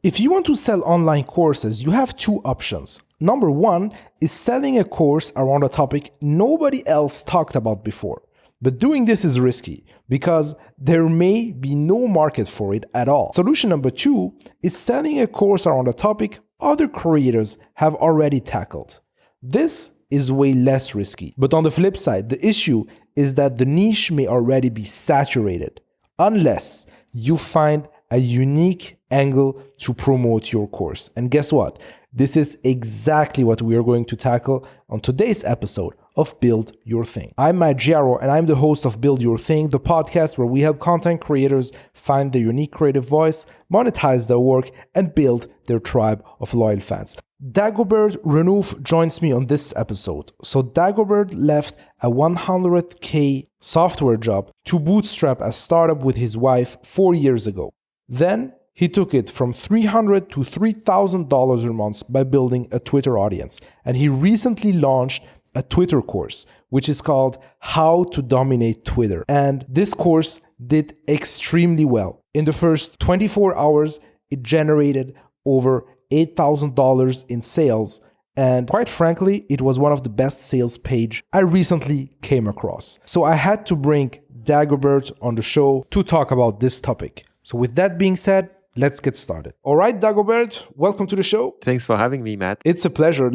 If you want to sell online courses, you have two options. Number one is selling a course around a topic nobody else talked about before. But doing this is risky because there may be no market for it at all. Solution number two is selling a course around a topic other creators have already tackled. This is way less risky. But on the flip side, the issue is that the niche may already be saturated unless you find a unique angle to promote your course. And guess what? This is exactly what we are going to tackle on today's episode of Build Your Thing. I'm Matt Giaro, and I'm the host of Build Your Thing, the podcast where we help content creators find their unique creative voice, monetize their work, and build their tribe of loyal fans. Dagobert Renouf joins me on this episode. So Dagobert left a $100K software job to bootstrap a startup with his wife 4 years ago. Then he took it from $300 to $3,000 a month by building a Twitter audience. And he recently launched a Twitter course, which is called How to Dominate Twitter. And this course did extremely well. In the first 24 hours, it generated over $8,000 in sales. And quite frankly, it was one of the best sales page I recently came across. So I had to bring Dagobert on the show to talk about this topic. So with that being said, let's get started. All right, Dagobert, welcome to the show. Thanks for having me, Matt. It's a pleasure.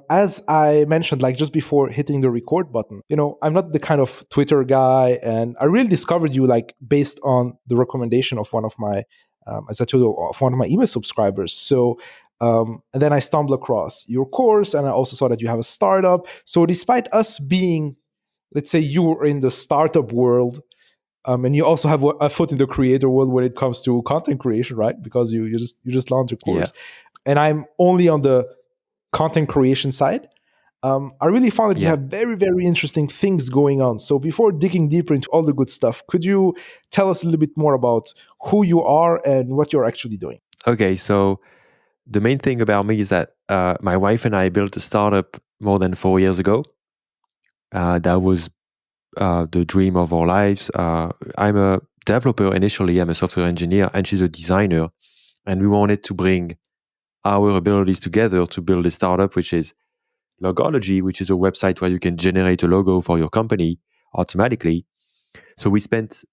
As I mentioned, just before hitting the record button, I'm not the kind of Twitter guy, and I really discovered you based on the recommendation of one of my, as I told you, of one of my email subscribers. So, and then I stumbled across your course, and I also saw that you have a startup. So, despite us being, let's say, you were in the startup world. And you also have a foot in the creator world when it comes to content creation, right? Because you just launched a course, and I'm only on the content creation side. I really found that you have very, very interesting things going on. So before digging deeper into all the good stuff, could you tell us a little bit more about who you are and what you're actually doing? Okay, so the main thing about me is that my wife and I built a startup more than 4 years ago. That was the dream of our lives. I'm a developer initially, I'm a software engineer, and she's a designer. And we wanted to bring our abilities together to build a startup, which is Logology, which is a website where you can generate a logo for your company automatically. So we spent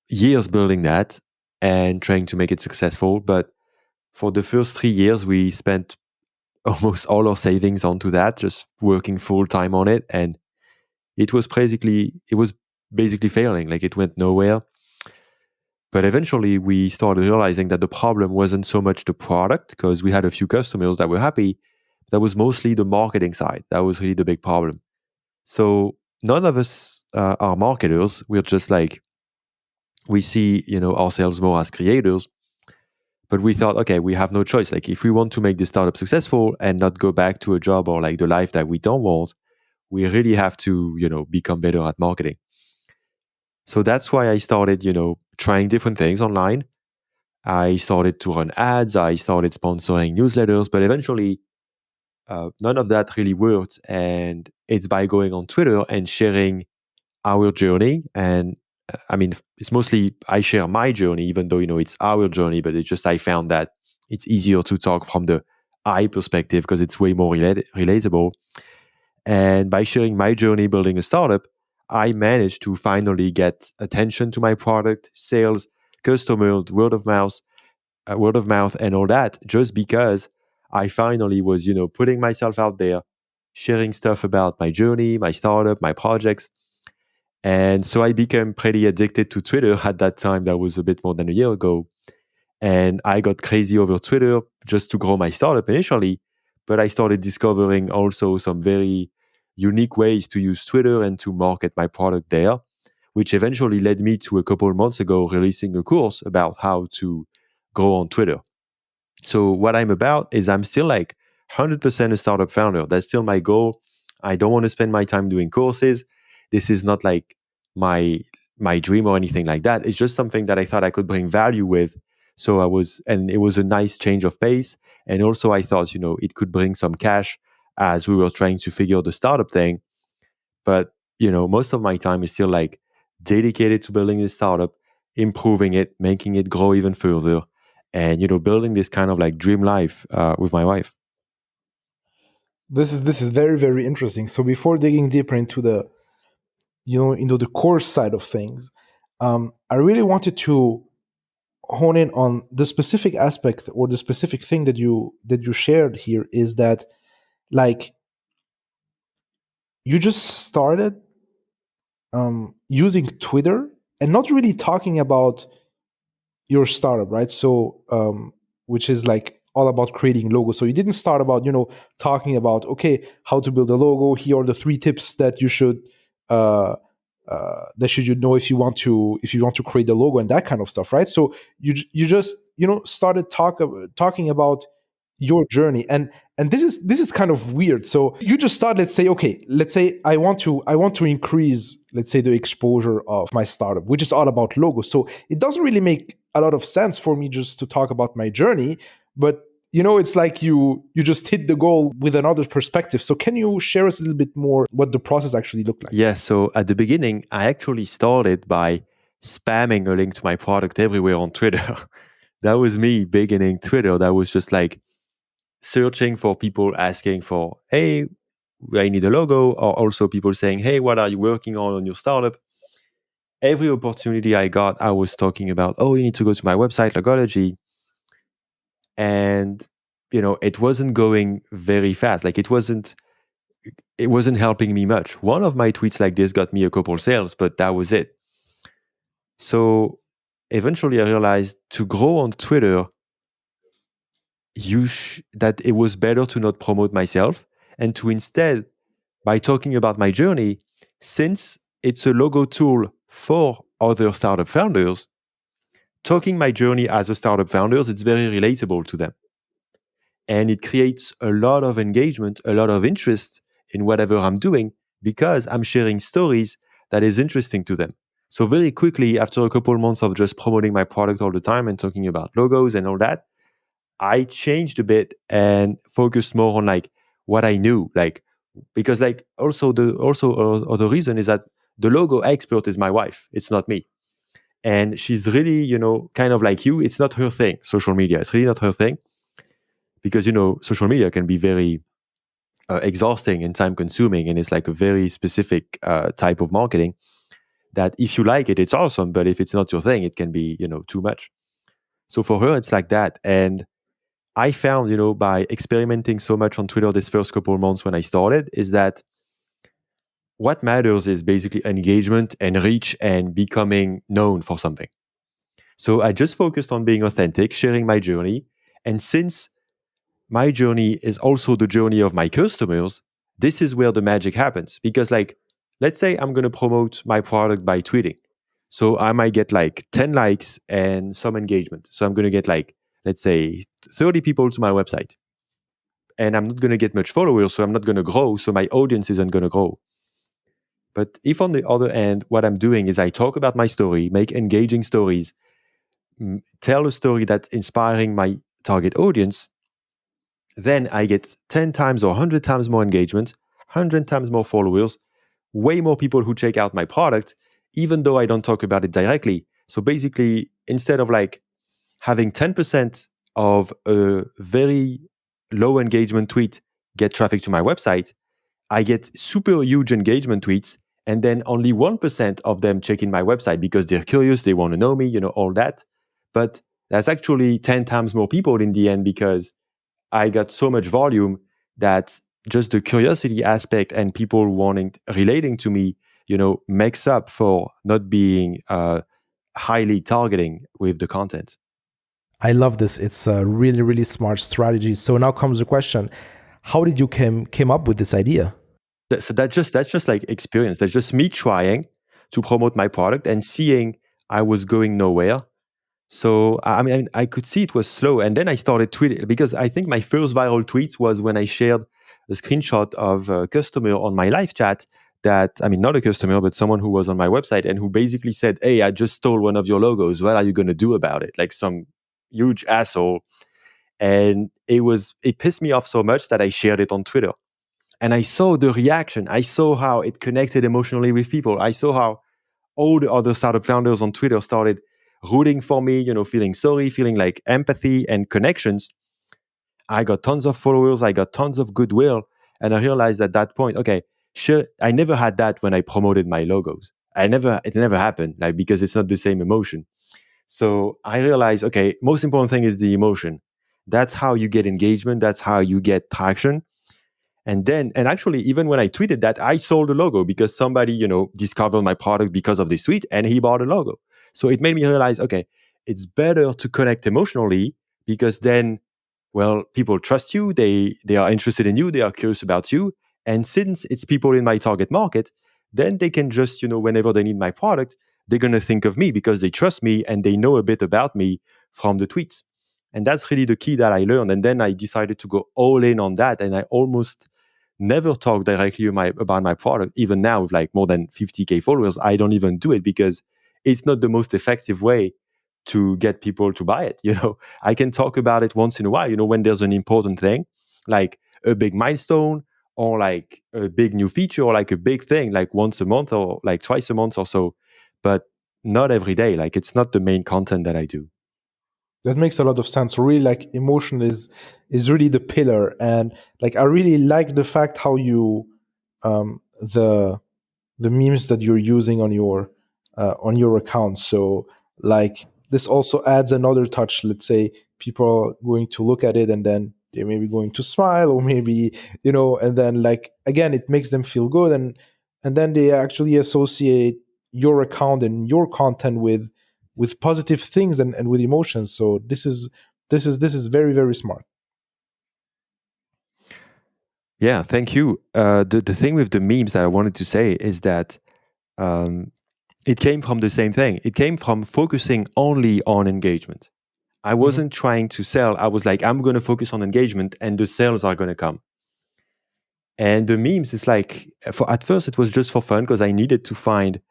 years building that and trying to make it successful. But for the first 3 years, we spent almost all our savings onto that, just working full time on it. And it was basically failing. It went nowhere. But eventually we started realizing that the problem wasn't so much the product, because we had a few customers that were happy. That was mostly the marketing side. That was really the big problem. So none of us are marketers. We're just we see, ourselves more as creators. But we thought, okay, we have no choice. If we want to make this startup successful and not go back to a job or the life that we don't want, we really have to, become better at marketing. So that's why I started, trying different things online. I started to run ads. I started sponsoring newsletters, but eventually none of that really worked. And it's by going on Twitter and sharing our journey. And it's mostly I share my journey, even though, it's our journey, but it's just I found that it's easier to talk from the I perspective because it's way more relatable. And by sharing my journey building a startup, I managed to finally get attention to my product, sales, customers, word of mouth, and all that, just because I finally was, putting myself out there, sharing stuff about my journey, my startup, my projects. And so I became pretty addicted to Twitter at that time. That was a bit more than a year ago. And I got crazy over Twitter just to grow my startup initially. But I started discovering also some very unique ways to use Twitter and to market my product there, which eventually led me to a couple of months ago releasing a course about how to grow on Twitter. So what I'm about is I'm still 100% a startup founder. That's still my goal. I don't want to spend my time doing courses. This is not my dream or anything like that. It's just something that I thought I could bring value with. So and it was a nice change of pace. And also I thought, it could bring some cash as we were trying to figure the startup thing. But, most of my time is still dedicated to building this startup, improving it, making it grow even further. and building this kind of like dream life with my wife. This is very, very interesting. So before digging deeper into the into the course side of things, I really wanted to hone in on the specific aspect or the specific thing that you shared here, is that, like, you just started using Twitter and not really talking about your startup, right? So, which is like all about creating logos. So you didn't start about talking about, okay, how to build a logo. Here are the 3 tips that you should uh, you know if you want to create a logo and that kind of stuff, right? So you just started talking about your journey, and this is kind of weird. So you just start, let's say I want to increase, let's say, the exposure of my startup, which is all about logos. So it doesn't really make a lot of sense for me just to talk about my journey, but it's like you just hit the goal with another perspective. So can you share us a little bit more what the process actually looked like? Yeah, so at the beginning, I actually started by spamming a link to my product everywhere on Twitter. That was me beginning Twitter. That was just like searching for people asking for, hey, I need a logo, or also people saying, hey, what are you working on your startup? Every opportunity I got, I was talking about, oh, you need to go to my website, Logology. And, it wasn't going very fast. Like it wasn't helping me much. One of my tweets like this got me a couple sales, but that was it. So eventually I realized to grow on Twitter, that it was better to not promote myself and to instead, by talking about my journey, since it's a logo tool for other startup founders, talking my journey as a startup founders, it's very relatable to them. And it creates a lot of engagement, a lot of interest in whatever I'm doing because I'm sharing stories that is interesting to them. So very quickly, after a couple months of just promoting my product all the time and talking about logos and all that, I changed a bit and focused more on like what I knew, like because like other reason is that the logo expert is my wife. It's not me, and she's really kind of like you. It's not her thing. Social media. It's really not her thing because social media can be very exhausting and time consuming, and it's like a very specific type of marketing that if you like it, it's awesome, but if it's not your thing, it can be too much. So for her, it's like that, and I found, by experimenting so much on Twitter this first couple of months when I started, is that what matters is basically engagement and reach and becoming known for something. So I just focused on being authentic, sharing my journey. And since my journey is also the journey of my customers, this is where the magic happens. Because, like, let's say I'm going to promote my product by tweeting. So I might get like 10 likes and some engagement. So I'm going to get like, let's say, 30 people to my website. And I'm not going to get much followers, so I'm not going to grow. So my audience isn't going to grow. But if on the other end, what I'm doing is I talk about my story, make engaging stories, tell a story that's inspiring my target audience, then I get 10 times or 100 times more engagement, 100 times more followers, way more people who check out my product, even though I don't talk about it directly. So basically, instead of like having 10% of a very low engagement tweet get traffic to my website, I get super huge engagement tweets, and then only 1% of them check in my website because they're curious, they want to know me, all that. But that's actually 10 times more people in the end because I got so much volume that just the curiosity aspect and people relating to me, makes up for not being highly targeting with the content. I love this. It's a really, really smart strategy. So now comes the question: how did you came up with this idea? So that's just like experience. That's just me trying to promote my product and seeing I was going nowhere. So I mean, I could see it was slow, and then I started tweeting because I think my first viral tweet was when I shared a screenshot of a customer on my live chat. Not a customer, but someone who was on my website and who basically said, "Hey, I just stole one of your logos. What are you going to do about it?" Like some huge asshole. And it pissed me off so much that I shared it on Twitter. And I saw the reaction. I saw how it connected emotionally with people. I saw how all the other startup founders on Twitter started rooting for me, feeling sorry, feeling like empathy and connections. I got tons of followers, I got tons of goodwill. And I realized at that point, okay, sure, I never had that when I promoted my logos. It never happened, like, because it's not the same emotion. So I realized, okay, most important thing is the emotion. That's how you get engagement. That's how you get traction. And actually, even when I tweeted that, I sold a logo because somebody, discovered my product because of this tweet and he bought a logo. So it made me realize, okay, it's better to connect emotionally because then, well, people trust you. They are interested in you. They are curious about you. And since it's people in my target market, then they can just, whenever they need my product, they're going to think of me because they trust me and they know a bit about me from the tweets. And that's really the key that I learned. And then I decided to go all in on that. And I almost never talk directly about my product. Even now, with like more than 50K followers, I don't even do it because it's not the most effective way to get people to buy it. I can talk about it once in a while, when there's an important thing, like a big milestone or like a big new feature or like a big thing, like once a month or like twice a month or so, but not every day. Like it's not the main content that I do. That makes a lot of sense. So really, like, emotion is really the pillar, and like I really like the fact how you the memes that you're using on your account. So like this also adds another touch. Let's say people are going to look at it and then they're maybe going to smile, or maybe, and then like again it makes them feel good, and then they actually associate your account and your content with positive things and with emotions. So this is very, very smart. Yeah, thank you. The thing with the memes that I wanted to say is that um, it came from the same thing. It came from focusing only on engagement. I Mhm. wasn't trying to sell. I was like, I'm going to focus on engagement and the sales are going to come. And the memes is like, at first it was just for fun because I needed to find,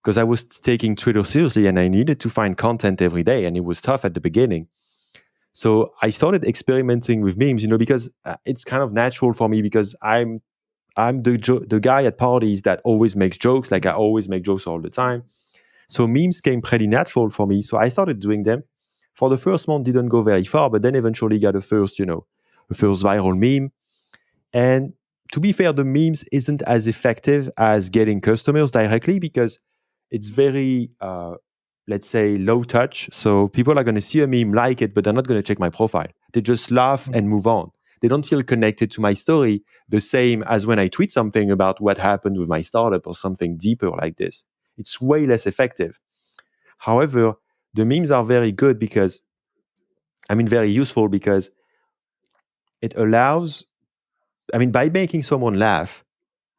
because I was taking Twitter seriously and I needed to find content every day. And it was tough at the beginning. So I started experimenting with memes, because it's kind of natural for me because I'm the guy at parties that always makes jokes. Like I always make jokes all the time. So memes came pretty natural for me. So I started doing them. For the first month, didn't go very far, but then eventually got a first viral meme. And to be fair, the memes isn't as effective as getting customers directly because it's very, let's say, low touch. So people are going to see a meme, like it, but they're not going to check my profile. They just laugh and move on. They don't feel connected to my story the same as when I tweet something about what happened with my startup or something deeper like this. It's way less effective. However, the memes are very good because, very useful because it allows, by making someone laugh,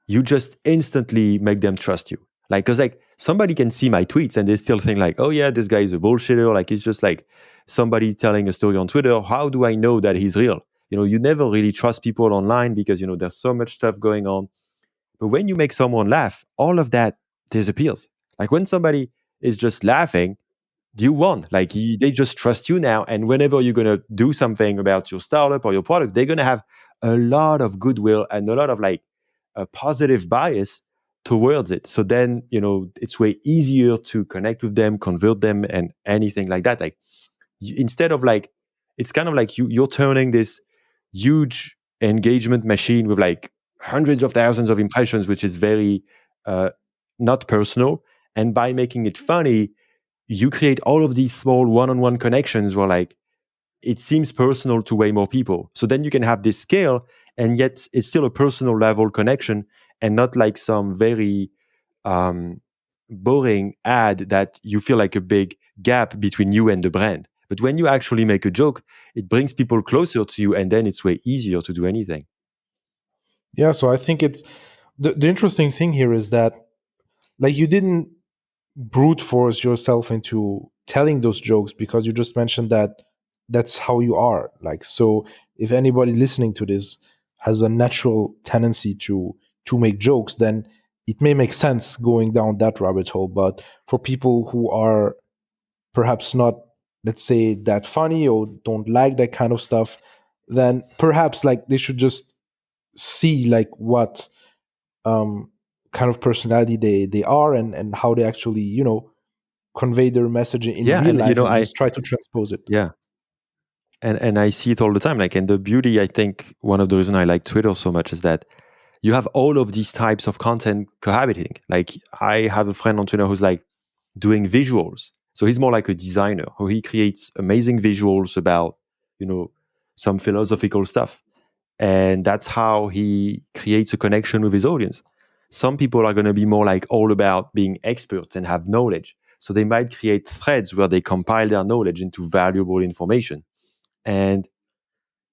you just instantly make them trust you. Like, because like somebody can see my tweets and they still think like, oh yeah, this guy is a bullshitter. Like it's just like somebody telling a story on Twitter. How do I know that he's real? You never really trust people online because there's so much stuff going on. But when you make someone laugh, all of that disappears. Like when somebody is just laughing, you won. Like they just trust you now. And whenever you're gonna do something about your startup or your product, they're gonna have a lot of goodwill and a lot of like a positive bias towards it. So then it's way easier to connect with them, convert them, and anything like that. Like instead of like, it's kind of like you're turning this huge engagement machine with like hundreds of thousands of impressions, which is very uh, not personal. And by making it funny, you create all of these small one-on-one connections where like it seems personal to way more people. So then you can have this scale and yet it's still a personal level connection and not like some very um, boring ad that you feel like a big gap between you and the brand. But when you actually make a joke, it brings people closer to you and then it's way easier to do anything. Yeah, so I think it's the interesting thing here is that like you didn't brute force yourself into telling those jokes because you just mentioned that that's how you are. Like, so if anybody listening to this has a natural tendency to make jokes, then it may make sense going down that rabbit hole. But for people who are perhaps not, let's say, that funny or don't like that kind of stuff, then perhaps like they should just see like what um kind of personality they are, and how they actually convey their message in Yeah, real and life and just try to transpose it. yeah, and I see it all the time. Like, and the beauty, I think, one of the reasons I like Twitter so much is that you have all of these types of content cohabiting. Like, I have a friend on Twitter who's like doing visuals, so he's more like a designer who he creates amazing visuals about, you know, some philosophical stuff, and that's how he creates a connection with his audience. Some people are going to be more like all about being experts and have knowledge, so they might create threads where they compile their knowledge into valuable information. And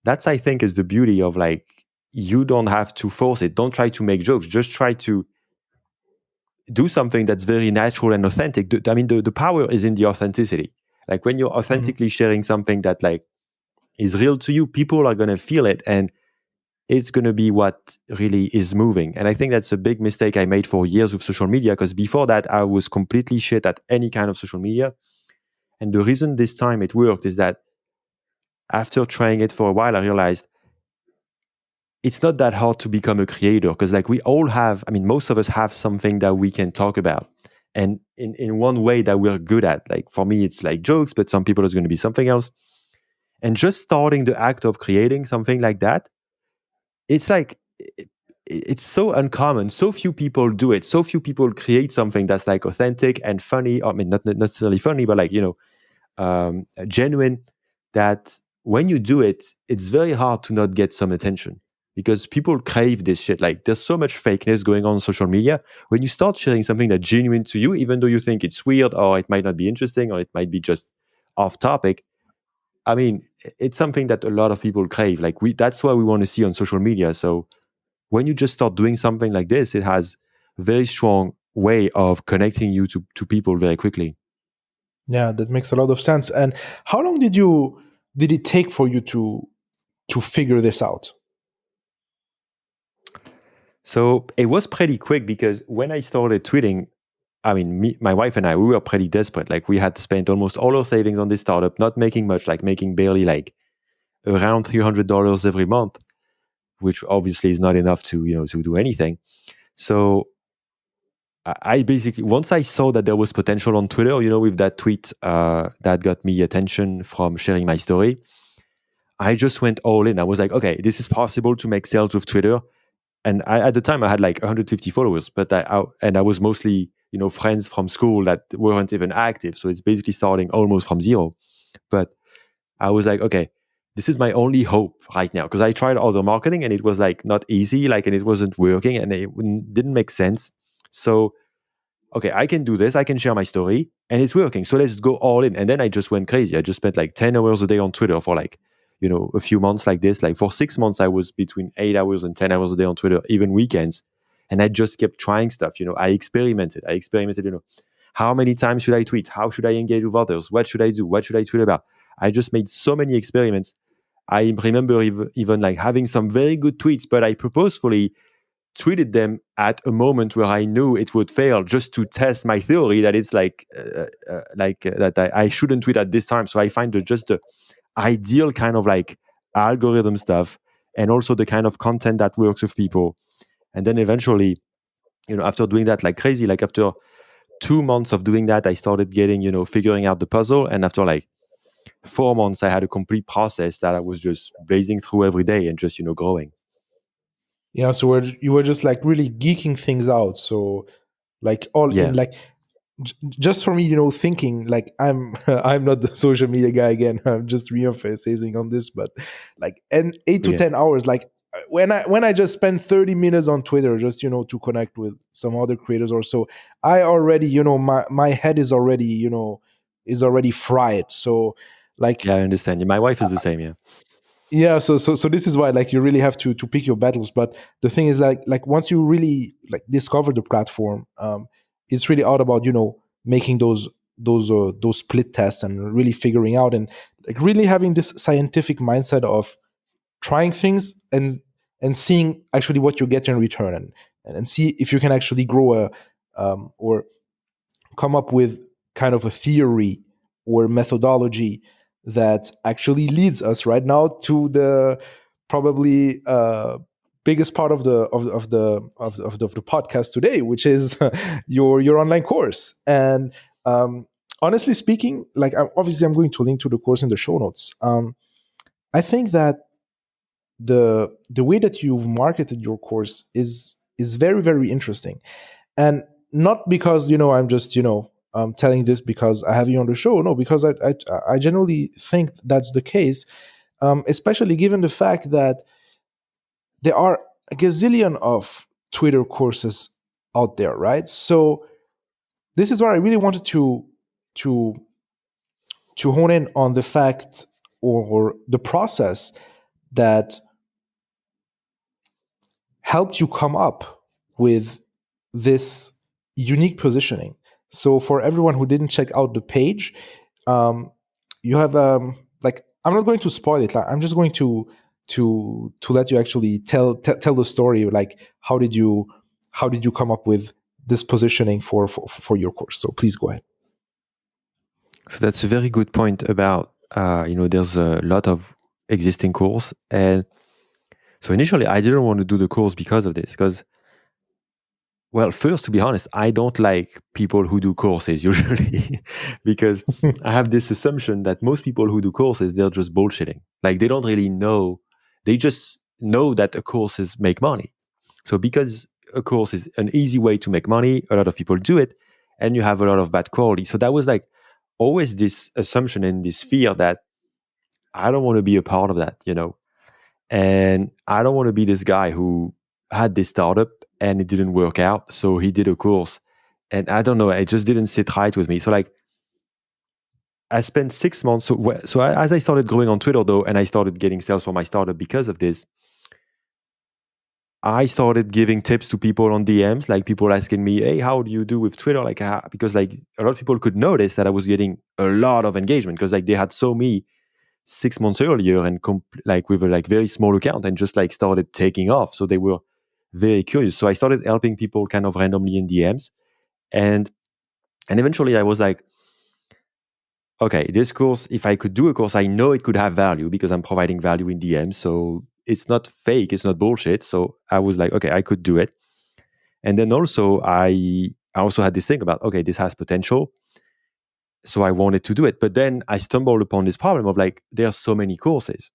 that's, I think, is the beauty of, like, you don't have to force it. Don't try to make jokes. Just try to do something that's very natural and authentic. I mean, the power is in the authenticity. Like, when you're Mhm. authentically sharing something that, like, is real to you, people are going to feel it, and it's going to be what really is moving. And I think that's a big mistake I made for years with social media, because before that, I was completely shit at any kind of social media. And the reason this time it worked is that after trying it for a while, I realized it's not that hard to become a creator, because, like, we all have, I mean, most of us have something that we can talk about, and in one way that we're good at. Like, for me, it's like jokes, but some people it's going to be something else. And just starting the act of creating something like that, it's like it's so uncommon. So few people do it. So few people create something that's like authentic and funny. I mean, not necessarily funny, but, like, genuine. That when you do it, it's very hard to not get some attention, because people crave this shit. Like, there's so much fakeness going on social media. When you start sharing something that's genuine to you, even though you think it's weird or it might not be interesting or it might be just off topic, I mean, it's something that a lot of people crave. Like, that's what we want to see on social media. So when you just start doing something like this, it has a very strong way of connecting you to people very quickly. Yeah, that makes a lot of sense. And how long did it take for you to figure this out? So it was pretty quick, because when I started tweeting, I mean, my wife and I, we were pretty desperate. Like, we had spent almost all our savings on this startup, not making much, like making barely like around $300 every month, which obviously is not enough to, to do anything. So I basically, once I saw that there was potential on Twitter, with that tweet that got me attention from sharing my story, I just went all in. I was like, okay, this is possible to make sales with Twitter. And at the time I had like 150 followers, but I was mostly, friends from school that weren't even active. So it's basically starting almost from zero. But I was like, okay, this is my only hope right now, because I tried other marketing and it was like not easy, like, and it wasn't working and it didn't make sense. So okay, I can do this. I can share my story and it's working. So let's go all in. And then I just went crazy. I just spent like 10 hours a day on Twitter for like, a few months like this. Like, for 6 months, I was between 8 hours and 10 hours a day on Twitter, even weekends. And I just kept trying stuff. I experimented. How many times should I tweet? How should I engage with others? What should I do? What should I tweet about? I just made so many experiments. I remember even like having some very good tweets, but I purposefully tweeted them at a moment where I knew it would fail, just to test my theory that it's that I shouldn't tweet at this time. So I find just the ideal kind of like algorithm stuff, and also the kind of content that works with people. And then eventually, after doing that like crazy, like after 2 months of doing that, I started getting, figuring out the puzzle. And after like 4 months, I had a complete process that I was just blazing through every day and just, growing. Yeah, so you were just like really geeking things out. So like all in, Yeah. like just for me, thinking like I'm I'm not the social media guy again. I'm just re-emphasizing on this, but like, and 8 to 10 hours, like when I just spend 30 minutes on Twitter just to connect with some other creators or so, I already my head is already fried. So like Yeah, I understand. My wife is the same. Yeah. yeah, so this is why like you really have to pick your battles. But the thing is like once you really like discover the platform, it's really all about making those split tests and really figuring out, and like really having this scientific mindset of trying things and seeing actually what you get in return, and see if you can actually grow or come up with kind of a theory or methodology that actually leads us right now to the probably biggest part of the podcast today, which is your online course. And honestly speaking, like obviously I'm going to link to the course in the show notes. I think that the way that you've marketed your course is very very interesting, and not because I'm just telling this because I have you on the show. No, because I generally think that's the case, especially given the fact that there are a gazillion of Twitter courses out there, right? So this is where I really wanted to hone in on the fact or the process that helped you come up with this unique positioning. So for everyone who didn't check out the page, um, you have like I'm not going to spoil it. Like, I'm just going to let you actually tell the story. Like how did you come up with this positioning for your course? So please go ahead. So that's a very good point about there's a lot of existing course, and so initially I didn't want to do the course because of this. Because, well, first, to be honest, I don't like people who do courses usually because I have this assumption that most people who do courses, they're just bullshitting. Like they don't really know, they just know that a courses make money. So because a course is an easy way to make money, a lot of people do it, and you have a lot of bad quality. So that was like always this assumption and this fear that I don't want to be a part of that. And I don't want to be this guy who had this startup and it didn't work out. So he did a course. And I don't know, it just didn't sit right with me. So like I spent 6 months. As I started growing on Twitter though, and I started getting sales for my startup because of this, I started giving tips to people on DMs, like people asking me, "Hey, how do you do with Twitter?" Like, because like a lot of people could notice that I was getting a lot of engagement because like they had saw me 6 months earlier and like with a like very small account and just like started taking off. So they were very curious. So I started helping people kind of randomly in DMs, and eventually I was like, okay, this course, if I could do a course, I know it could have value because I'm providing value in DMs. So it's not fake, it's not bullshit. So I was like, okay, I could do it. And then also I also had this thing about, okay, this has potential. So I wanted to do it. But then I stumbled upon this problem of like, there are so many courses,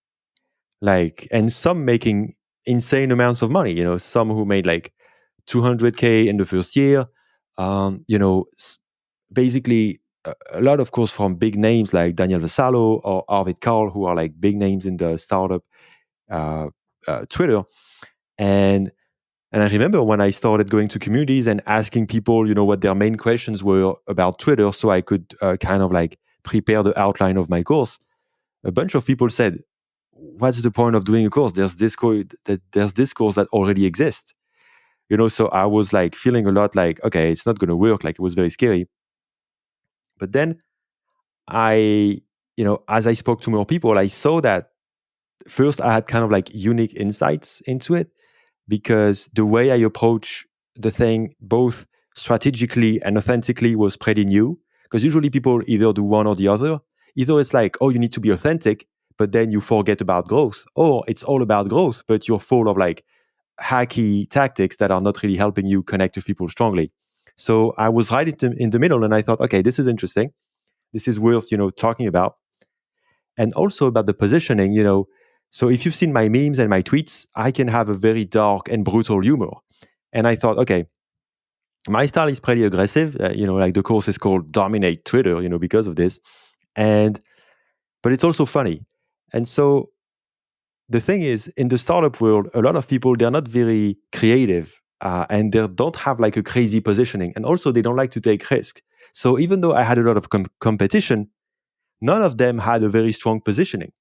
like, and some making insane amounts of money, some who made like 200K in the first year. Basically a lot of course from big names like Daniel Vassallo or Arvid Karl, who are like big names in the startup uh, Twitter. And I remember when I started going to communities and asking people, what their main questions were about Twitter, so I could kind of like prepare the outline of my course. A bunch of people said, "What's the point of doing a course? There's this course that already exists." So I was like feeling a lot like, okay, it's not going to work. Like it was very scary. But then as I spoke to more people, I saw that first I had kind of like unique insights into it, because the way I approach the thing, both strategically and authentically, was pretty new. Because usually people either do one or the other. Either it's like, oh, you need to be authentic, but then you forget about growth, or it's all about growth, but you're full of like hacky tactics that are not really helping you connect with people strongly. So I was right in the middle, and I thought, okay, this is interesting. This is worth talking about, and also about the positioning. So if you've seen my memes and my tweets, I can have a very dark and brutal humor. And I thought, okay, my style is pretty aggressive. Like the course is called Dominate Twitter, because of this. But it's also funny. And so the thing is, in the startup world, a lot of people, they're not very creative, and they don't have like a crazy positioning. And also they don't like to take risk. So even though I had a lot of competition, none of them had a very strong positioning.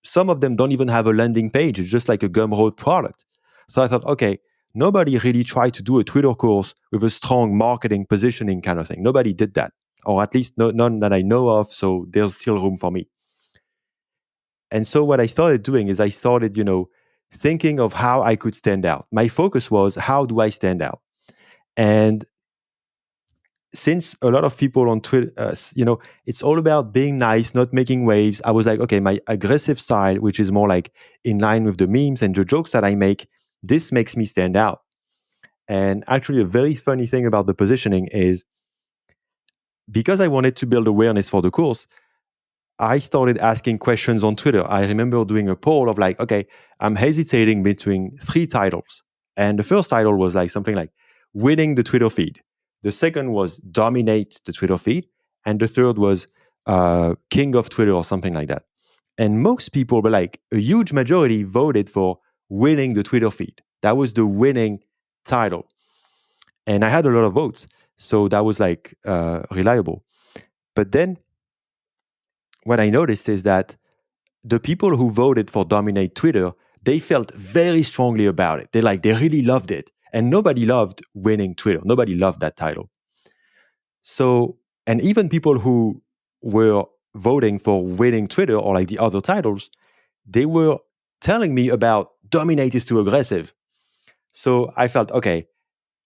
Some of them don't even have a landing page. It's just like a Gumroad product. So I thought, okay, nobody really tried to do a Twitter course with a strong marketing positioning kind of thing. Nobody did that, or at least none that I know of. So there's still room for me. And so what I started doing is I started, thinking of how I could stand out. My focus was, how do I stand out? And since a lot of people on Twitter, it's all about being nice, not making waves. I was like, okay, my aggressive style, which is more like in line with the memes and the jokes that I make, this makes me stand out. And actually, a very funny thing about the positioning is because I wanted to build awareness for the course, I started asking questions on Twitter. I remember doing a poll of like, okay, I'm hesitating between 3 titles. And the first title was like something like winning the Twitter feed. The second was dominate the Twitter feed. And the third was king of Twitter or something like that. And most people were like, a huge majority voted for winning the Twitter feed. That was the winning title. And I had a lot of votes. So that was like reliable. But then what I noticed is that the people who voted for dominate Twitter, they felt very strongly about it. They really loved it. And nobody loved winning Twitter. Nobody loved that title. So, and even people who were voting for winning Twitter or like the other titles, they were telling me about dominate is too aggressive. So I felt, okay,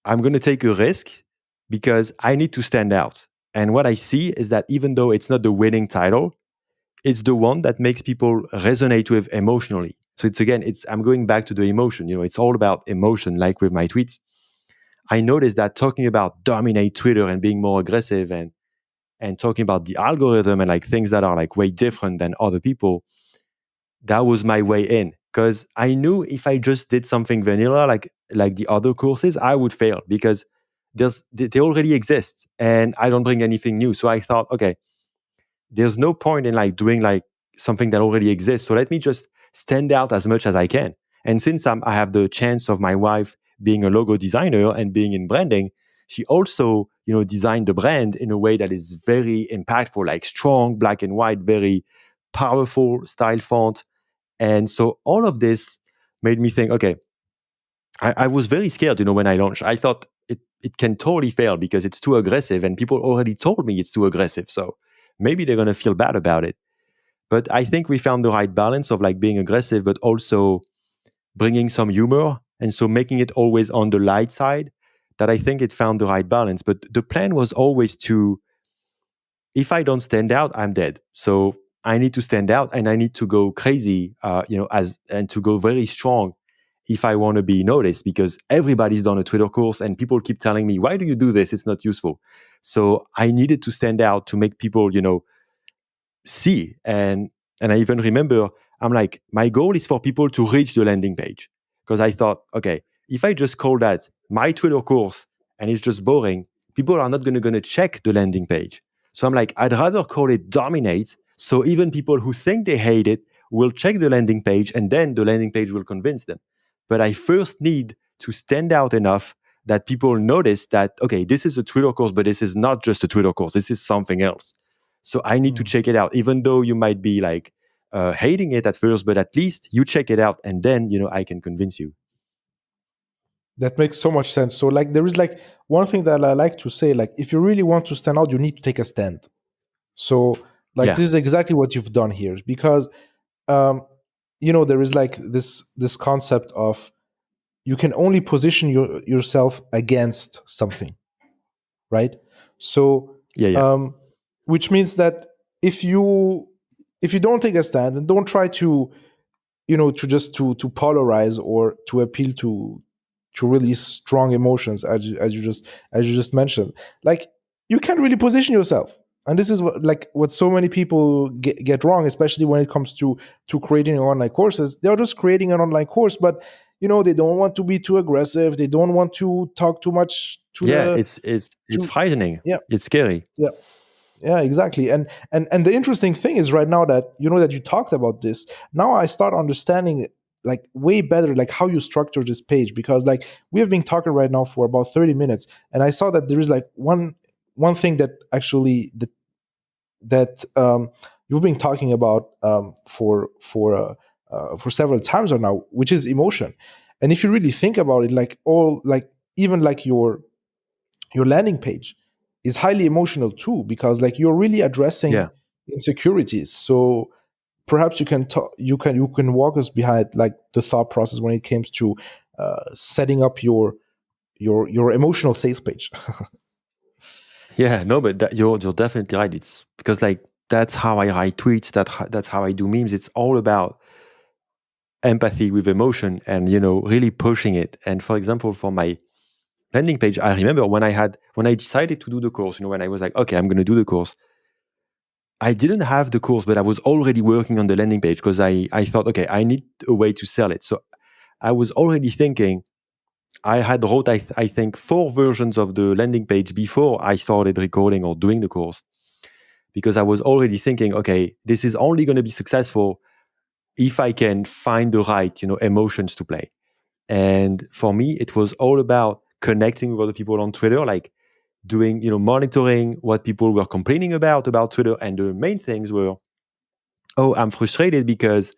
I'm going to take a risk because I need to stand out. And what I see is that even though it's not the winning title, it's the one that makes people resonate with emotionally. So I'm going back to the emotion. It's all about emotion, like with my tweets. I noticed that talking about dominate Twitter and being more aggressive and talking about the algorithm and like things that are like way different than other people, that was my way in. Because I knew if I just did something vanilla like the other courses, I would fail because they already exist and I don't bring anything new. So I thought, okay, there's no point in like doing like something that already exists. So let me just stand out as much as I can. And since I have the chance of my wife being a logo designer and being in branding, she also, designed the brand in a way that is very impactful, like strong, black and white, very powerful style font. And so all of this made me think, okay, I was very scared, when I launched. I thought it can totally fail because it's too aggressive and people already told me it's too aggressive. So maybe they're going to feel bad about it. But I think we found the right balance of like being aggressive, but also bringing some humor. And so making it always on the light side, that I think it found the right balance. But the plan was always to, if I don't stand out, I'm dead. So I need to stand out and I need to go crazy, and to go very strong if I want to be noticed, because everybody's done a Twitter course and people keep telling me, why do you do this? It's not useful. So I needed to stand out to make people, see. And I even remember, I'm like, my goal is for people to reach the landing page. Because I thought, okay, if I just call that my Twitter course and it's just boring, people are not gonna check the landing page. So I'm like, I'd rather call it dominate. So even people who think they hate it will check the landing page and then the landing page will convince them. But I first need to stand out enough that people notice that, okay, this is a Twitter course, but this is not just a Twitter course. This is something else. So I need to check it out, even though you might be like hating it at first, but at least you check it out and then, I can convince you. That makes so much sense. So like there is like one thing that I like to say, like if you really want to stand out, you need to take a stand. So like Yeah. this is exactly what you've done here, because um there is like this concept of you can only position yourself against something, right? So Yeah. Yeah. which means that if you don't take a stand and don't try to to just to polarize or to appeal to really strong emotions, as you just mentioned, like you can't really position yourself. And this is what so many people get wrong, especially when it comes to creating online courses. They're just creating an online course, but they don't want to be too aggressive, they don't want to talk too much to Yeah. the It's to frightening. yeah, It's scary. yeah, yeah, exactly. And the interesting thing is right now that that you talked about this, now I start understanding like way better like how you structure this page, because like we have been talking right now for about 30 minutes, and I saw that there is like one thing that actually that you've been talking about for several times right now, which is emotion. And if you really think about it, like all like even like your landing page is highly emotional too, because like you're really addressing Yeah. insecurities. So perhaps you can walk us behind like the thought process when it comes to setting up your emotional sales page. Yeah. No, but you're definitely right. It's because like that's how I write tweets. That's how I do memes. It's all about empathy with emotion and really pushing it. And for example, for my landing page, I remember when I decided to do the course, when I was like, okay, I'm going to do the course, I didn't have the course, but I was already working on the landing page because I thought, okay, I need a way to sell it. So I was already thinking, I had wrote, I think, 4 versions of the landing page before I started recording or doing the course, because I was already thinking, okay, this is only going to be successful if I can find the right, emotions to play. And for me, it was all about connecting with other people on Twitter, like doing, monitoring what people were complaining about Twitter. And the main things were, oh, I'm frustrated because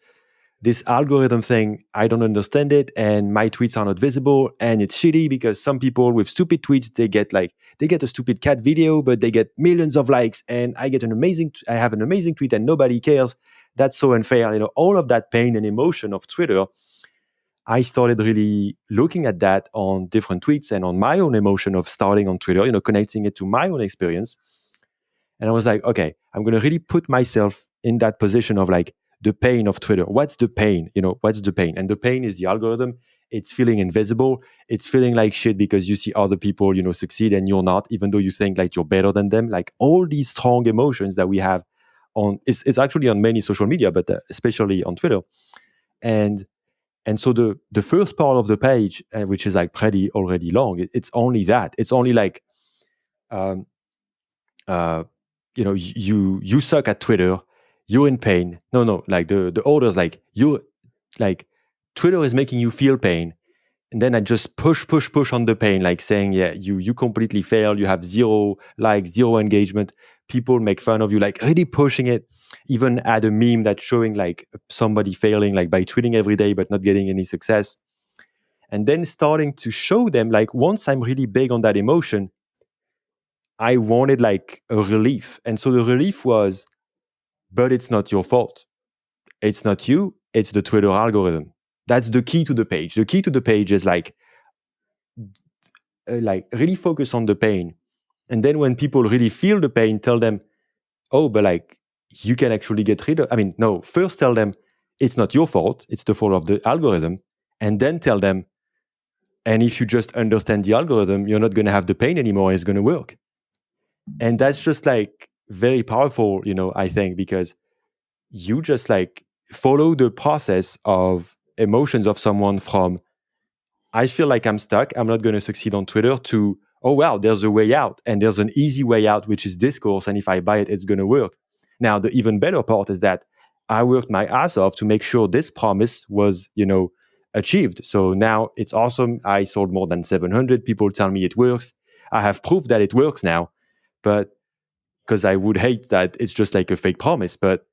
this algorithm thing, I don't understand it, and my tweets are not visible, and it's shitty because some people with stupid tweets, they get a stupid cat video, but they get millions of likes, and I have an amazing tweet and nobody cares. That's so unfair. All of that pain and emotion of Twitter, I started really looking at that on different tweets and on my own emotion of starting on Twitter, connecting it to my own experience. And I was like, okay, I'm going to really put myself in that position of like the pain of Twitter. What's the pain? What's the pain? And the pain is the algorithm. It's feeling invisible. It's feeling like shit because you see other people, succeed and you're not, even though you think like you're better than them. Like all these strong emotions that we have it's actually on many social media, but especially on Twitter. And so the first part of the page, which is like pretty already long, it's only that. It's only like, um, you suck at Twitter, you're in pain. No, like the orders, like you, like Twitter is making you feel pain, and then I just push on the pain, like saying, yeah, you completely fail. You have 0 likes, 0 engagement. People make fun of you, like really pushing it. Even add a meme that's showing like somebody failing, like by tweeting every day but not getting any success. And then starting to show them, like once I'm really big on that emotion, I wanted like a relief. And so the relief was, but it's not your fault. It's not you, it's the Twitter algorithm. That's the key to the page. The key to the page is like really focus on the pain. And then when people really feel the pain, tell them, oh, but like you can actually get rid of, no, first tell them it's not your fault, it's the fault of the algorithm. And then tell them, and if you just understand the algorithm, you're not going to have the pain anymore, it's going to work. And that's just like very powerful, I think, because you just like follow the process of emotions of someone from, I feel like I'm stuck, I'm not going to succeed on Twitter, to, oh, wow, there's a way out. And there's an easy way out, which is this course. And if I buy it, it's going to work. Now, the even better part is that I worked my ass off to make sure this promise was, achieved. So now it's awesome. I sold more than 700. People tell me it works. I have proof that it works now. But because I would hate that it's just like a fake promise. But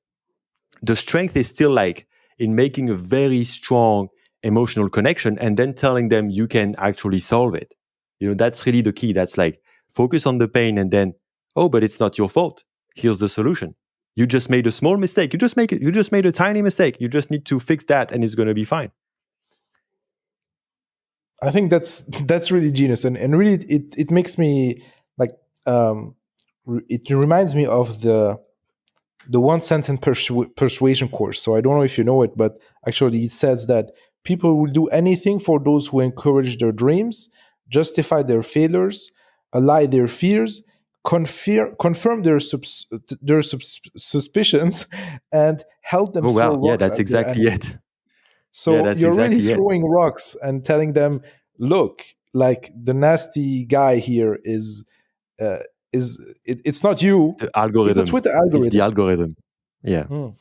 the strength is still like in making a very strong emotional connection and then telling them you can actually solve it. That's really the key. That's like focus on the pain and then, oh, but it's not your fault. Here's the solution. You just made a small mistake. You just made a tiny mistake. You just need to fix that and it's going to be fine. I think that's really genius, and really it makes me like it reminds me of the one sentence persuasion course. So I don't know if you know it, but actually it says that people will do anything for those who encourage their dreams, justify their failures, allay their fears, confirm their suspicions, and help them Oh, throw wow. Yeah, rocks that's at their exactly enemies. it. Yeah, So that's you're really exactly it. throwing rocks and telling them, look, like the nasty guy here uh, it's not you, The it's the algorithm. Twitter It's the algorithm. algorithm. Yeah. Mm.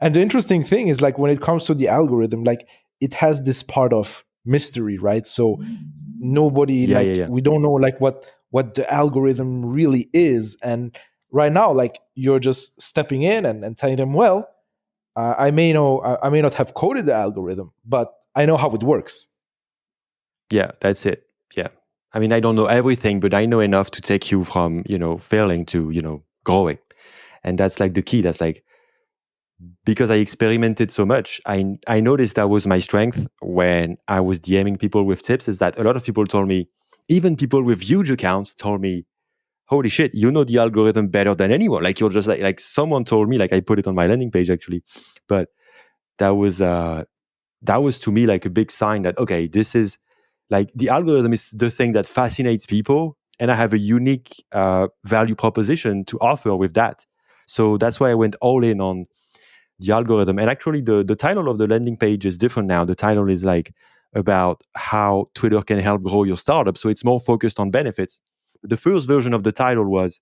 And the interesting thing is, like, when it comes to the algorithm, like, it has this part of mystery, right? So nobody, Yeah, yeah, like, yeah. we don't know like what the algorithm really is. And right now, like, you're just stepping in and telling them, well, I may not have coded the algorithm, but I know how it works. Yeah, that's it. Yeah. I don't know everything, but I know enough to take you from, failing to, growing. And that's like the key. That's like, because I experimented so much, I noticed that was my strength when I was DMing people with tips, is that a lot of people told me, even people with huge accounts told me, holy shit, you know the algorithm better than anyone. Like you're just like someone told me, like I put it on my landing page actually, but that was to me like a big sign that, okay, this is like the algorithm is the thing that fascinates people, and I have a unique value proposition to offer with that. So that's why I went all in on the algorithm. And actually, the title of the landing page is different now. The title is like about how Twitter can help grow your startup. So it's more focused on benefits. The first version of the title was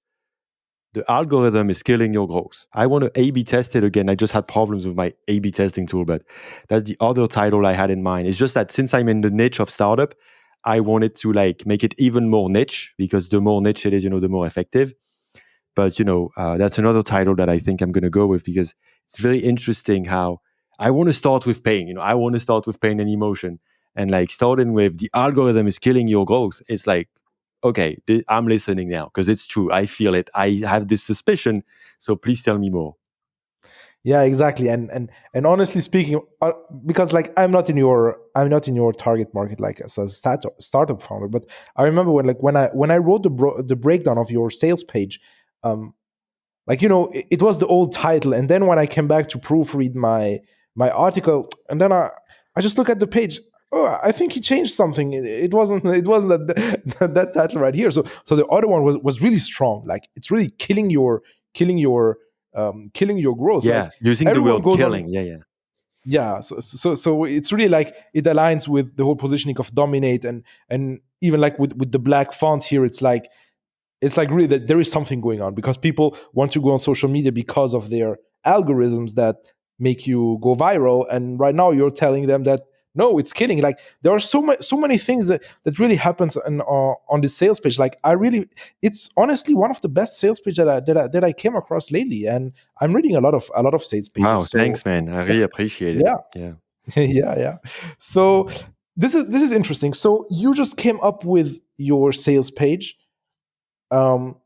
the algorithm is killing your growth. I want to A/B test it again. I just had problems with my A/B testing tool, but that's the other title I had in mind. It's just that since I'm in the niche of startup, I wanted to like make it even more niche, because the more niche it is, the more effective. But that's another title that I think I'm going to go with, because it's very interesting how I want to start with pain. I want to start with pain and emotion, and like starting with the algorithm is killing your growth. It's like, okay, I'm listening now because it's true. I feel it. I have this suspicion. So please tell me more. Yeah, exactly. And honestly speaking, because like I'm not in your target market, like as a startup founder. But I remember when I wrote the breakdown of your sales page, um, like it was the old title, and then when I came back to proofread my article, and then I just look at the page. Oh, I think he changed something. It wasn't that title right here. So the other one was really strong. Like it's really killing your killing your growth. Yeah, Like using the everyone word goes on. killing. Yeah, yeah. Yeah, so it's really like it aligns with the whole positioning of dominate, and even like with the black font here, it's like really that there is something going on, because people want to go on social media because of their algorithms that make you go viral, and right now you're telling them that no, it's killing. Like there are so many things that really happens on this sales page. Like it's honestly one of the best sales page that I came across lately, and I'm reading a lot of sales pages. Wow, So thanks, man. I really appreciate it. yeah. Yeah. Yeah. So this is interesting. So you just came up with your sales page, um,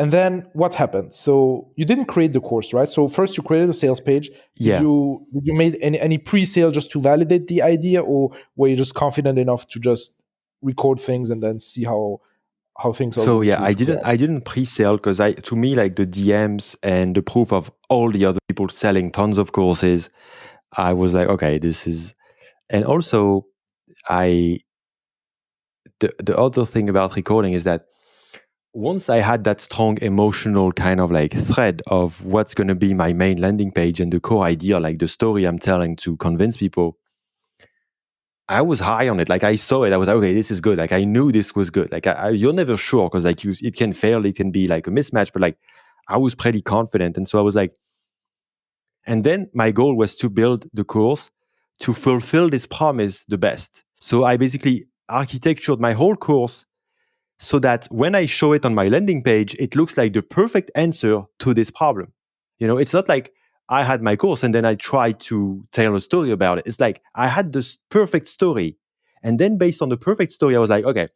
and then what happened? So you didn't create the course, right? So first you created a sales page. Did Yeah. you made any pre-sale just to validate the idea, or were you just confident enough to just record things and then see how things are So going yeah, to I play didn't out? I didn't pre-sell, because to me, like the DMs and the proof of all the other people selling tons of courses, I was like, okay, this is. And also, I the other thing about recording is that once I had that strong emotional kind of like thread of what's going to be my main landing page and the core idea, like the story I'm telling to convince people, I was high on it. Like I saw it, I was like, okay, this is good. Like I knew this was good. Like you're never sure, because like it can fail, it can be like a mismatch, but like I was pretty confident, and so I was like, and then my goal was to build the course to fulfill this promise the best. So I basically architectured my whole course so that when I show it on my landing page, it looks like the perfect answer to this problem. It's not like I had my course and then I tried to tell a story about it. It's like I had this perfect story. And then based on the perfect story, I was like, okay,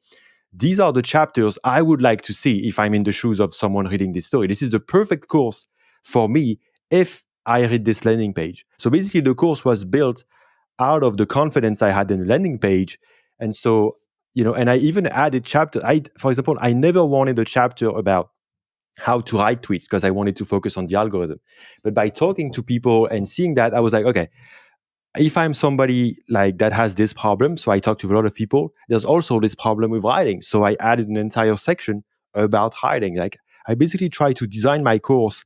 these are the chapters I would like to see if I'm in the shoes of someone reading this story. This is the perfect course for me if I read this landing page. So basically, the course was built out of the confidence I had in the landing page. And so, and I even added chapter. For example, I never wanted a chapter about how to write tweets, because I wanted to focus on the algorithm. But by talking to people and seeing that, I was like, okay, if I'm somebody like that has this problem, so I talked to a lot of people, there's also this problem with writing. So I added an entire section about writing. Like I basically try to design my course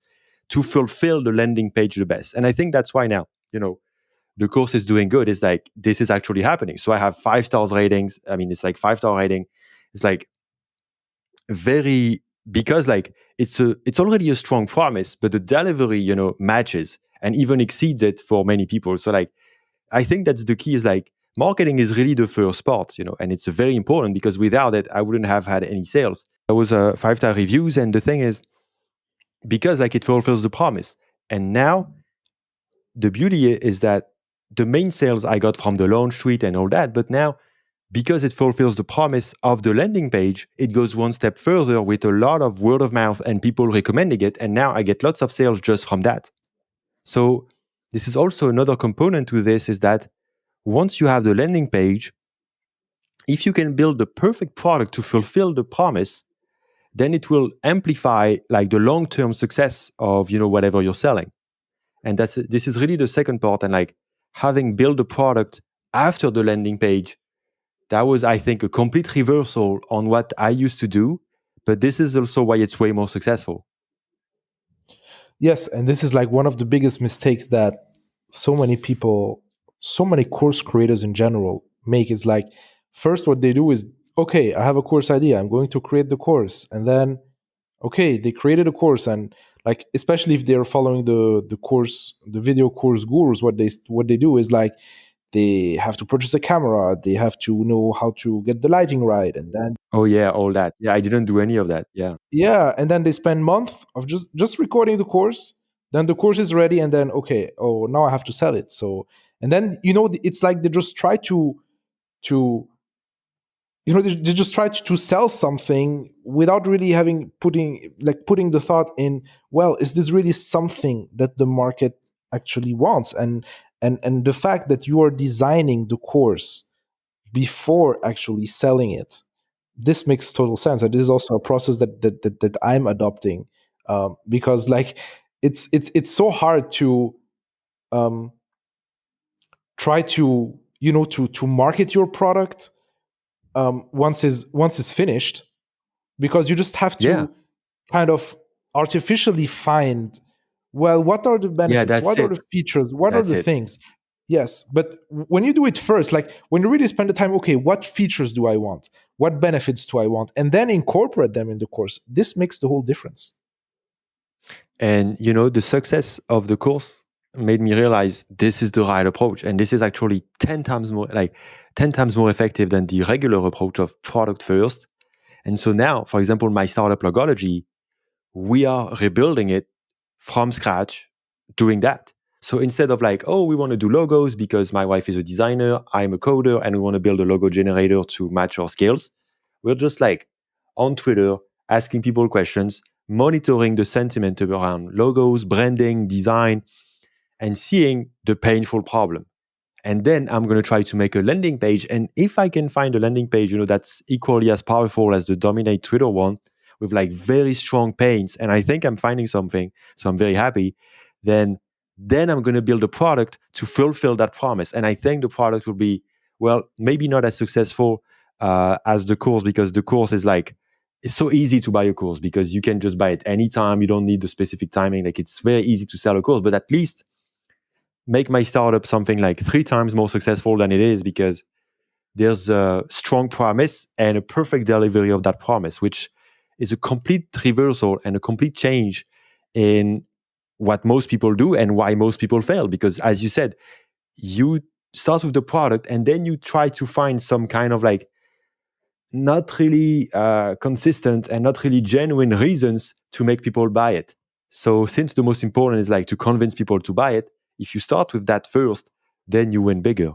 to fulfill the landing page the best. And I think that's why now, the course is doing good. It's like, this is actually happening. So I have 5 stars ratings. I mean, it's like 5-star rating. It's like very, because like it's already a strong promise, but the delivery, matches and even exceeds it for many people. So like, I think that's the key, is like marketing is really the first part, and it's very important, because without it, I wouldn't have had any sales. There was a 5-star reviews, and the thing is, because like it fulfills the promise. And now the beauty is that the main sales I got from the launch tweet and all that, but now because it fulfills the promise of the landing page, it goes one step further with a lot of word of mouth and people recommending it. And now I get lots of sales just from that. So this is also another component to this, is that once you have the landing page, if you can build the perfect product to fulfill the promise, then it will amplify like the long-term success of whatever you're selling. And this is really the second part. And like having built the product after the landing page That was, I think, a complete reversal on what I used to do. But this is also why it's way more successful. Yes, and this is like one of the biggest mistakes that so many people, so many course creators in general make is like, first what they do is, okay, I have a course idea, I'm going to create the course, and then okay, they created a course, and like especially if they're following the course, the video course gurus, what they do is like they have to purchase a camera, they have to know how to get the lighting right, and then Oh yeah, all that. Yeah, I didn't do any of that. Yeah. yeah, and then they spend months of just recording the course. Then the course is ready, and then okay, oh now I have to sell it. So and then it's like they just try to they just try to sell something without really having putting the thought in, well, is this really something that the market actually wants? And the fact that you are designing the course before actually selling it, this makes total sense. And this is also a process that I'm adopting, because like it's so hard to um, try to to market your product once it's finished, because you just have Yeah. to kind of artificially find, well, what are the Yeah, benefits, that's what are it. the features, what are That's the it. things. Yes, but when you do it first, like when you really spend the time, okay, what features do I want, what benefits do I want, and then incorporate them in the course, this makes the whole difference. And the success of the course made me realize this is the right approach. And this is actually 10 times more, like 10 times more effective than the regular approach of product first. And so now, for example, my startup Logology, we are rebuilding it from scratch, doing that. So instead of like, oh, we want to do logos because my wife is a designer, I'm a coder, and we want to build a logo generator to match our skills, we're just like on Twitter asking people questions, monitoring the sentiment around logos, branding, design, and seeing the painful problem. And then I'm going to try to make a landing page. And if I can find a landing page, that's equally as powerful as the dominate Twitter one, with like very strong pains, and I think I'm finding something, so I'm very happy, then I'm going to build a product to fulfill that promise. And I think the product will be, well, maybe not as successful as the course, because the course is like, it's so easy to buy a course because you can just buy it anytime. You don't need the specific timing. Like, it's very easy to sell a course, but at least make my startup something like 3 times more successful than it is, because there's a strong promise and a perfect delivery of that promise, which is a complete reversal and a complete change in what most people do and why most people fail. Because as you said, you start with the product and then you try to find some kind of like not really consistent and not really genuine reasons to make people buy it. So since the most important is like to convince people to buy it, if you start with that first, then you win bigger.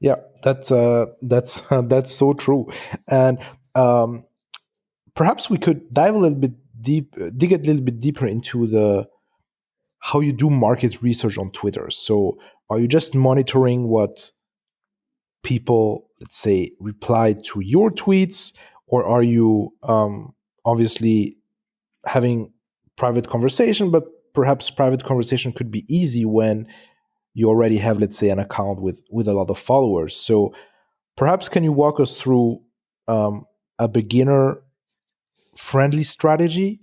Yeah, that's that's so true. And um, perhaps we could dive a little bit dig a little bit deeper into the how you do market research on Twitter. So, are you just monitoring what people, let's say, reply to your tweets, or are you obviously having private conversation? But perhaps private conversation could be easy when you already have, let's say, an account with a lot of followers. So, perhaps can you walk us through a beginner friendly strategy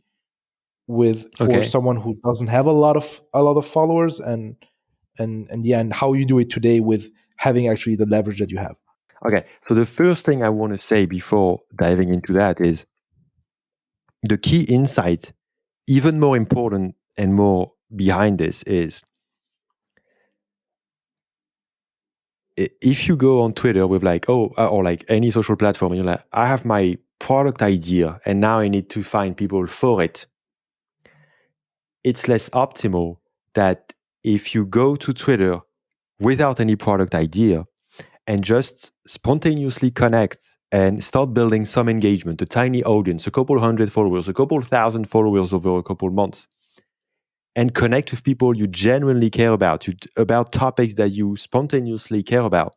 with for Okay. someone who doesn't have a lot of followers, and yeah, and how you do it today with having actually the leverage that you have. Okay. So the first thing I want to say before diving into that is the key insight, even more important and more behind this, is if you go on Twitter with like, oh, or like any social platform, and you're like, I have my product idea and now I need to find people for it, it's less optimal that if you go to Twitter without any product idea and just spontaneously connect and start building some engagement, a tiny audience, a couple hundred followers, a couple thousand followers over a couple months, and connect with people you genuinely care about, about topics that you spontaneously care about.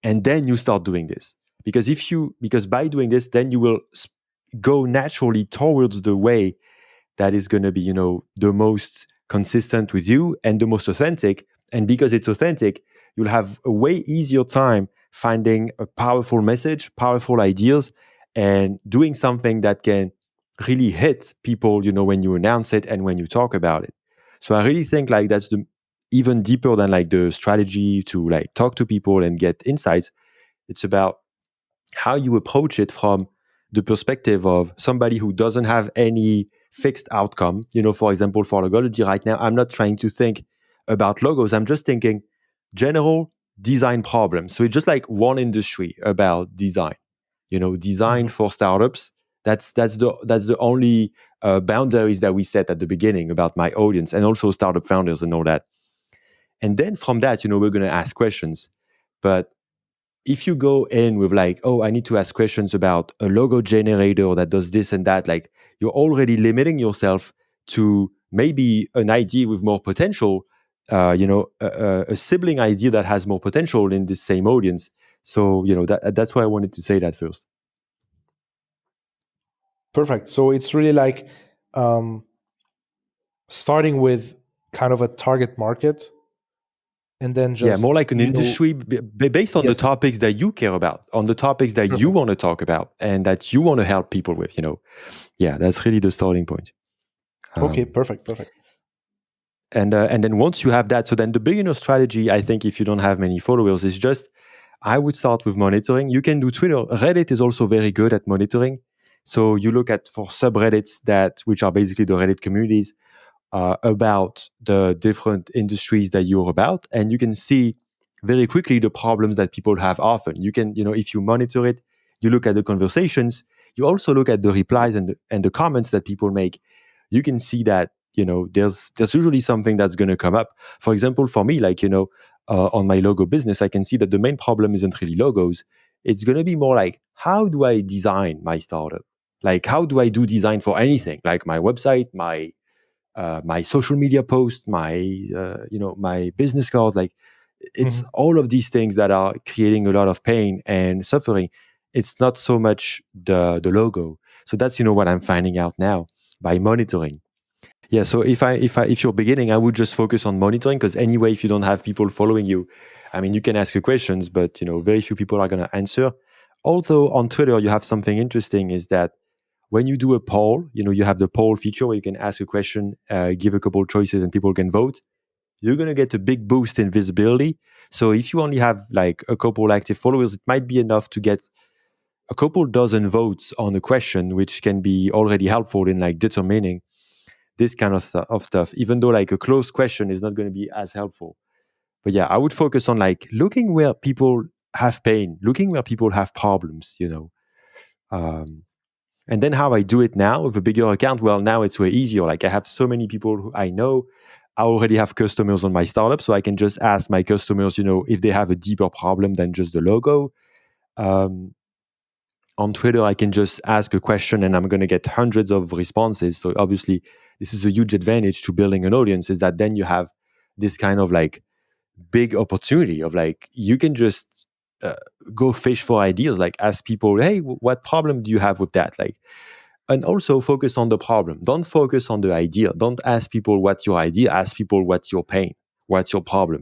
And then you start doing this. Because by doing this, then you will go naturally towards the way that is going to be, the most consistent with you and the most authentic. And because it's authentic, you'll have a way easier time finding a powerful message, powerful ideas, and doing something that can really hit people, when you announce it and when you talk about it. So I really think like that's the even deeper than like the strategy to like talk to people and get insights. It's about how you approach it from the perspective of somebody who doesn't have any fixed outcome. For example, for logology right now, I'm not trying to think about logos. I'm just thinking general design problems. So it's just like one industry about design. Design Mhm. for startups. That's the only boundaries that we set at the beginning about my audience and also startup founders and all that. And then from that, we're going to ask questions. But if you go in with like, oh, I need to ask questions about a logo generator that does this and that, like you're already limiting yourself to maybe an idea with more potential, a sibling idea that has more potential in the same audience. So, that's why I wanted to say that first. Perfect. So it's really like um, starting with kind of a target market, and then Yeah, more just like an industry based on the yes, topics that you care about, on the topics that you perfect. want to talk about and that you want to help people with. Yeah, that's really the starting point. Okay, Um, perfect, perfect. and then once you have that, so then the beginner strategy, I think, if you don't have many followers, is just I would start with monitoring. You can do Twitter. Reddit is also very good at monitoring. So you look at for subreddits which are basically the Reddit communities about the different industries that you're about, and you can see very quickly the problems that people have often. You can, if you monitor it, you look at the conversations, you also look at the replies and the comments that people make. You can see that there's usually something that's going to come up. For example, for me, like on my logo business, I can see that the main problem isn't really logos. It's going to be more like, how do I design my startup? Like, how do I do design for anything, like my website, my social media post, my business cards. Like it's Mhm. all of these things that are creating a lot of pain and suffering. It's not so much the logo. So that's what I'm finding out now by monitoring. Yeah. So if you're beginning, I would just focus on monitoring, because anyway, if you don't have people following you, I mean, you can ask your questions, but very few people are going to answer. Although on Twitter, you have something interesting is that when you do a poll, you have the poll feature where you can ask a question, give a couple of choices, and people can vote. You're going to get a big boost in visibility. So if you only have like a couple active followers, it might be enough to get a couple dozen votes on a question, which can be already helpful in like determining this kind of stuff, even though like a closed question is not going to be as helpful. But yeah, I would focus on like looking where people have pain, looking where people have problems. Um, And then how I do it now with a bigger account, well, now it's way easier. Like I have so many people who I know. I already have customers on my startup, so I can just ask my customers, if they have a deeper problem than just the logo. Um, on Twitter, I can just ask a question and I'm going to get hundreds of responses. So obviously, this is a huge advantage to building an audience, is that then you have this kind of like big opportunity of like, you can just uh, go fish for ideas, like ask people, hey, what problem do you have with that? Like, and also focus on the problem. Don't focus on the idea. Don't ask people what's your idea. Ask people what's your pain, what's your problem.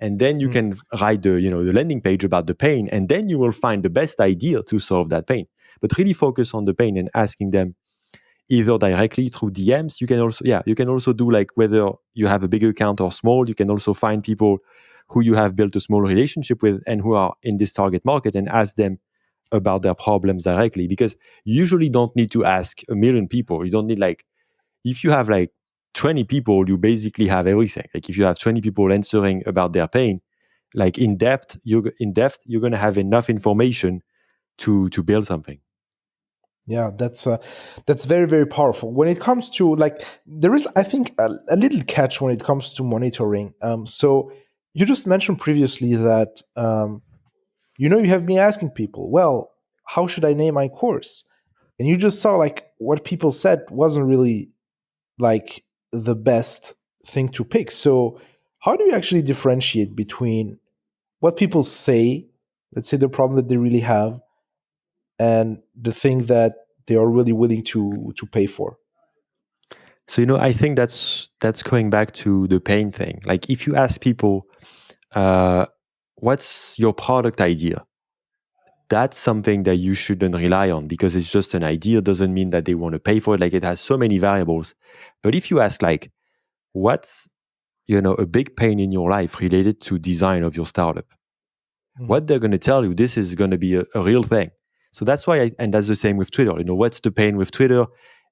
And then you Mm. can write the landing page about the pain, and then you will find the best idea to solve that pain. But really focus on the pain and asking them either directly through DMs. You can also do like, whether you have a big account or small, you can also find people who you have built a small relationship with and who are in this target market and ask them about their problems directly, because you usually don't need to ask a million people. You don't need like, if you have like 20 people, you basically have everything. Like if you have 20 people answering about their pain, like in depth, you're going to have enough information to build something. Yeah, that's very very powerful. When it comes to like, there is I think a little catch when it comes to monitoring. So you just mentioned previously that you have been asking people, well, how should I name my course? And you just saw like what people said wasn't really like the best thing to pick. So how do you actually differentiate between what people say, let's say the problem that they really have, and the thing that they are really willing to pay for? So I think that's going back to the pain thing. Like if you ask people, uh, what's your product idea? That's something that you shouldn't rely on, because it's just an idea. It doesn't mean that they want to pay for it. Like, it has so many variables. But if you ask, like, what's, a big pain in your life related to design of your startup, what they're going to tell you, this is going to be a real thing. So that's why, and that's the same with Twitter. What's the pain with Twitter?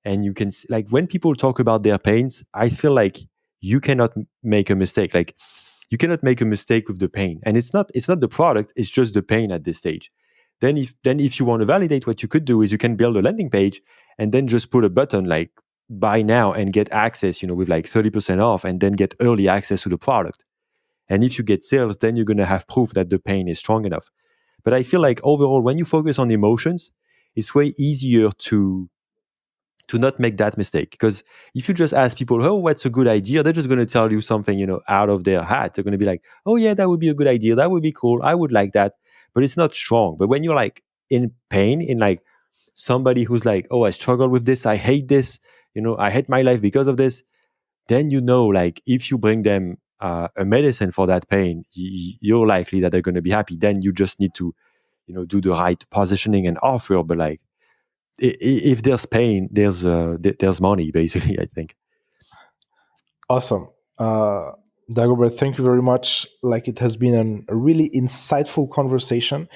And you can, like, when people talk about their pains, I feel like you cannot make a mistake. Like, you cannot make a mistake with the pain. And it's not the product, it's just the pain at this stage. Then if you want to validate, what you could do is you can build a landing page and then just put a button like buy now and get access, with like 30% off, and then get early access to the product. And if you get sales, then you're going to have proof that the pain is strong enough. But I feel like overall, when you focus on emotions, it's way easier to not make that mistake. Because if you just ask people, oh, what's a good idea? They're just going to tell you something, out of their hat. They're going to be like, oh yeah, that would be a good idea. That would be cool. I would like that. But it's not strong. But when you're like in pain, in like somebody who's like, oh, I struggle with this. I hate this. I hate my life because of this. Then, like, if you bring them a medicine for that pain, you're likely that they're going to be happy. Then you just need to, do the right positioning and offer. But like, if there's pain, there's money, basically, I think. Awesome. Dagobert, thank you very much. Like, it has been a really insightful conversation.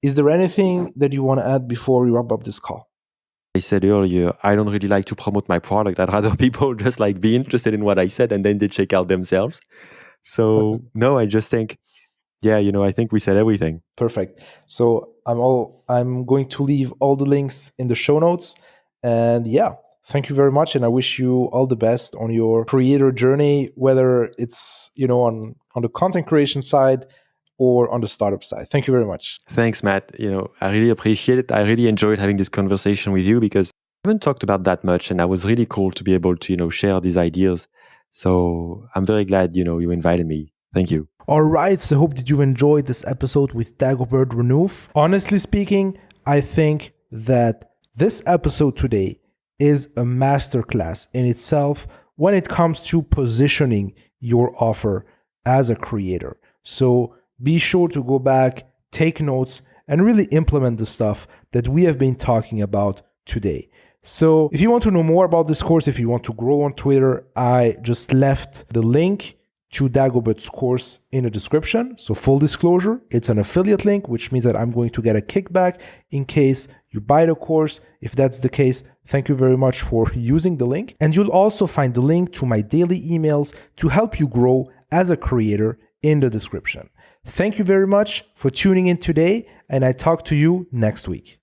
Is there anything that you want to add before we wrap up this call? I said earlier, I don't really like to promote my product. I'd rather people just like be interested in what I said and then they check out themselves. So no, I just think, yeah, I think we said everything. Perfect. So I'm going to leave all the links in the show notes. And yeah, thank you very much. And I wish you all the best on your creator journey, whether it's, on the content creation side or on the startup side. Thank you very much. Thanks, Matt. I really appreciate it. I really enjoyed having this conversation with you, because I haven't talked about that much, and I was really cool to be able to, share these ideas. So I'm very glad, you invited me. Thank you. All right, so I hope that you enjoyed this episode with Dagobert Renouf. Honestly speaking, I think that this episode today is a masterclass in itself when it comes to positioning your offer as a creator. So be sure to go back, take notes, and really implement the stuff that we have been talking about today. So if you want to know more about this course, if you want to grow on Twitter, I just left the link to Dagobert's course in the description. So full disclosure, it's an affiliate link, which means that I'm going to get a kickback in case you buy the course. If that's the case, thank you very much for using the link. And you'll also find the link to my daily emails to help you grow as a creator in the description. Thank you very much for tuning in today, and I talk to you next week.